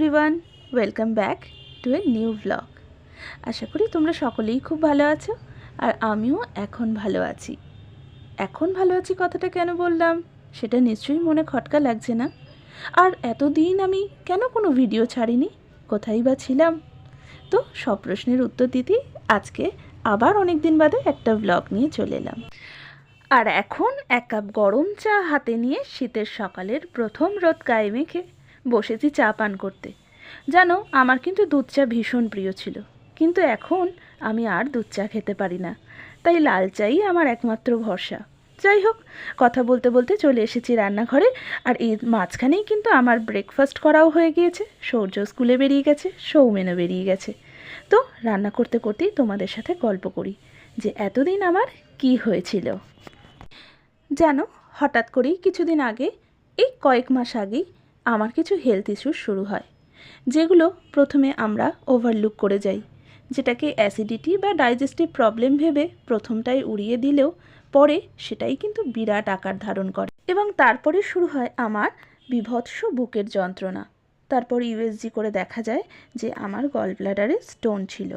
Everyone, welcome back to a new blog. আশা করি তোমরা সকলেই খুব ভালো আছো, আর আমিও এখন ভালো আছি। এখন ভালো আছি কথাটা কেন বললাম সেটা নিশ্চয়ই মনে খটকা লাগছে না। আর এতদিন আমি কেন কোনো ভিডিও ছাড়িনি, কোথায় বা ছিলাম? তো সব প্রশ্নের উত্তর দিতেই আজকে আবার অনেক দিন বাদে একটা ব্লগ নিয়ে চলে এলাম। আর এখন এক কাপ গরম চা হাতে নিয়ে শীতের সকালের প্রথম রোদ গায়ে মেখে বসেছি চা পান করতে। জানো, আমার কিন্তু দুধ চা ভীষণ প্রিয় ছিল, কিন্তু এখন আমি আর দুধ চা খেতে পারি না, তাই লাল চাই আমার একমাত্র ভরসা। যাই হোক, কথা বলতে বলতে চলে এসেছি রান্নাঘরে। আর এই মাঝখানেই কিন্তু আমার ব্রেকফাস্ট করাও হয়ে গিয়েছে। সূর্য স্কুলে বেরিয়ে গেছে, সৌমেনও বেরিয়ে গেছে। তো রান্না করতে করতেই তোমাদের সাথে গল্প করি যে এতদিন আমার কি হয়েছিল। জানো, হঠাৎ করেই কিছুদিন আগে, এই কয়েক মাস আগেই আমার কিছু হেলথ ইস্যুস শুরু হয়, যেগুলো প্রথমে আমরা ওভারলুক করে যাই, যেটাকে অ্যাসিডিটি বা ডাইজেস্টিভ প্রবলেম ভেবে প্রথমটাই উড়িয়ে দিলেও পরে সেটাই কিন্তু বিরাট আকার ধারণ করে। এবং তারপরে শুরু হয় আমার বীভৎস বুকের যন্ত্রণা। তারপর ইউএসজি করে দেখা যায় যে আমার গল ব্লাডারে স্টোন ছিল।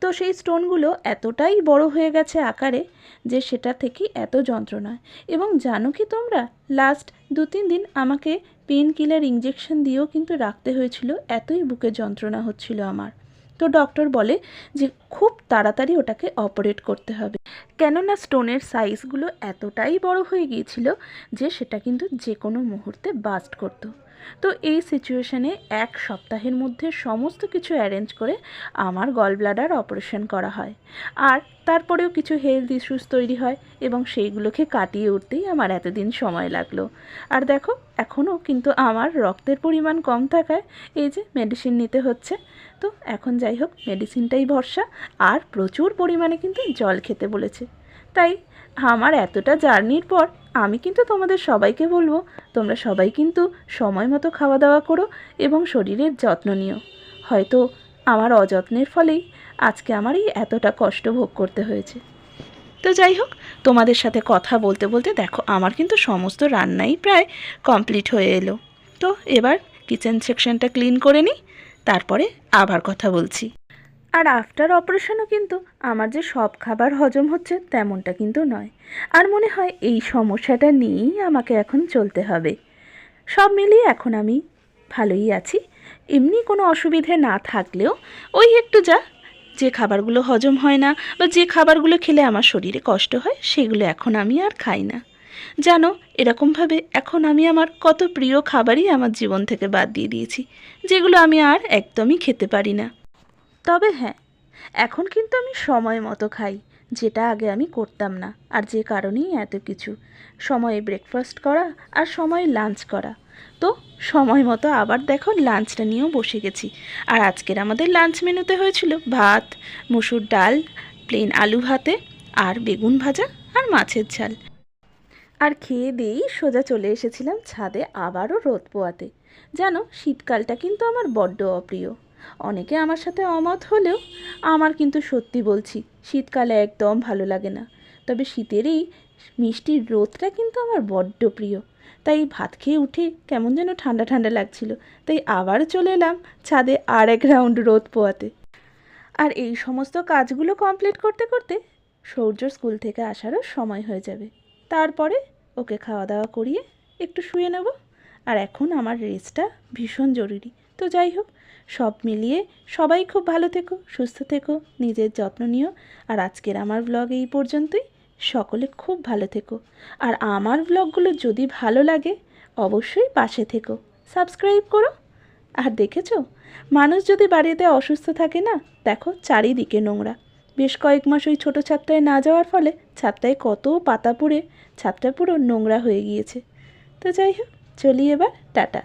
তো সেই স্টোনগুলো এতটাই বড় হয়ে গেছে আকারে যে সেটা থেকেই এত যন্ত্রণা। এবং জানো কি তোমরা, লাস্ট 2-3 দিন আমাকে পেন কিলার ইঞ্জেকশন দিয়েও কিন্তু রাখতে হয়েছিল, এতই বুকে যন্ত্রণা হচ্ছিল আমার। তো ডক্টর বলে যে খুব তাড়াতাড়ি ওটাকে অপারেট করতে হবে, কেননা স্টোনের সাইজগুলো এতটাই বড় হয়ে গিয়েছিল যে সেটা কিন্তু যে কোনো মুহূর্তে বাস্ট করতো। তো এই সিচুয়েশানে 1 সপ্তাহের মধ্যে সমস্ত কিছু অ্যারেঞ্জ করে আমার গল ব্লাডার অপারেশন করা হয়। আর তারপরেও কিছু হেলথ ইস্যুস তৈরি হয় এবং সেইগুলোকে কাটিয়ে উঠতেই আমার এতদিন সময় লাগলো। আর দেখো, এখনও কিন্তু আমার রক্তের পরিমাণ কম থাকায় এই যে মেডিসিন নিতে হচ্ছে। তো এখন যাই হোক, মেডিসিনটাই ভরসা, আর প্রচুর পরিমাণে কিন্তু জল খেতে বলেছে। তাই আমার এতটা জার্নির পর আমি কিন্তু তোমাদের সবাইকে বলবো, তোমরা সবাই কিন্তু সময় মতো খাওয়া দাওয়া করো এবং শরীরের যত্ন নিও। হয়তো আমার অযত্নের ফলেই আজকে আমার এই এতটা কষ্ট ভোগ করতে হয়েছে। তো যাই হোক, তোমাদের সাথে কথা বলতে বলতে দেখো আমার কিন্তু সমস্ত রান্নাই প্রায় কমপ্লিট হয়ে এলো। তো এবার কিচেন সেকশনটা ক্লিন করে নিই, তারপরে আবার কথা বলছি। আর আফটার অপারেশনও কিন্তু আমার যে সব খাবার হজম হচ্ছে তেমনটা কিন্তু নয়। আর মনে হয় এই সমস্যাটা নিয়েই আমাকে এখন চলতে হবে। সব মিলিয়ে এখন আমি ভালোই আছি, এমনি কোনো অসুবিধে না থাকলেও ওই একটু যে খাবারগুলো হজম হয় না বা যে খাবারগুলো খেলে আমার শরীরে কষ্ট হয় সেগুলো এখন আমি আর খাই না। জানো, এরকমভাবে এখন আমি আমার কত প্রিয় খাবারই আমার জীবন থেকে বাদ দিয়ে দিয়েছি, যেগুলো আমি আর একদমই খেতে পারি না। তবে হ্যাঁ, এখন কিন্তু আমি সময় মতো খাই, যেটা আগে আমি করতাম না। আর যে কারণেই এত কিছু, সময়ে ব্রেকফাস্ট করা আর সময়ে লাঞ্চ করা। তো সময় মতো আবার দেখো লাঞ্চটা নিয়েও বসে গেছি। আর আজকের আমাদের লাঞ্চ মেনুতে হয়েছিল ভাত, মসুর ডাল, প্লেন আলু ভাতে, আর বেগুন ভাজা আর মাছের ঝাল। আর খেয়ে দিয়েই সোজা চলে এসেছিলাম ছাদে আবারও রোদ পোয়াতে। জানো, শীতকালটা কিন্তু আমার বড্ড অপ্রিয়। অনেকে আমার সাথে অমত হলেও আমার কিন্তু সত্যি বলছি, শীতকালে একদম ভালো লাগে না। তবে শীতের এই মিষ্টির রোদটা কিন্তু আমার বড্ড প্রিয়। তাই ভাত খেয়ে উঠে কেমন যেন ঠান্ডা ঠান্ডা লাগছিল, তাই আবার চলে এলাম ছাদে আর এক রাউন্ড রোদ পোয়াতে। আর এই সমস্ত কাজগুলো কমপ্লিট করতে করতে সূর্য স্কুল থেকে আসারও সময় হয়ে যাবে। তারপরে ওকে খাওয়া দাওয়া করিয়ে একটু শুয়ে নেব। আর এখন আমার রেস্টটা ভীষণ জরুরি। তো যাই হোক, সব মিলিয়ে সবাই খুব ভালো থেকো, সুস্থ থেকো, নিজের যত্ন নিও। আর আজকের আমার ব্লগ এই পর্যন্তই। সকলে খুব ভালো থেকো। আর আমার ব্লগগুলো যদি ভালো লাগে অবশ্যই পাশে থেকো, সাবস্ক্রাইব করো। আর দেখেছো, মানুষ যদি বাড়িতে অসুস্থ থাকে না, দেখো চারিদিকে নোংরা। বেশ কয়েক মাস ওই ছোটো ছাদটায় না যাওয়ার ফলে ছাদটায় কত পাতা পুড়ে ছাদটা পুরো নোংরা হয়ে গিয়েছে। তো যাই হোক, চলি এবার, টাটা।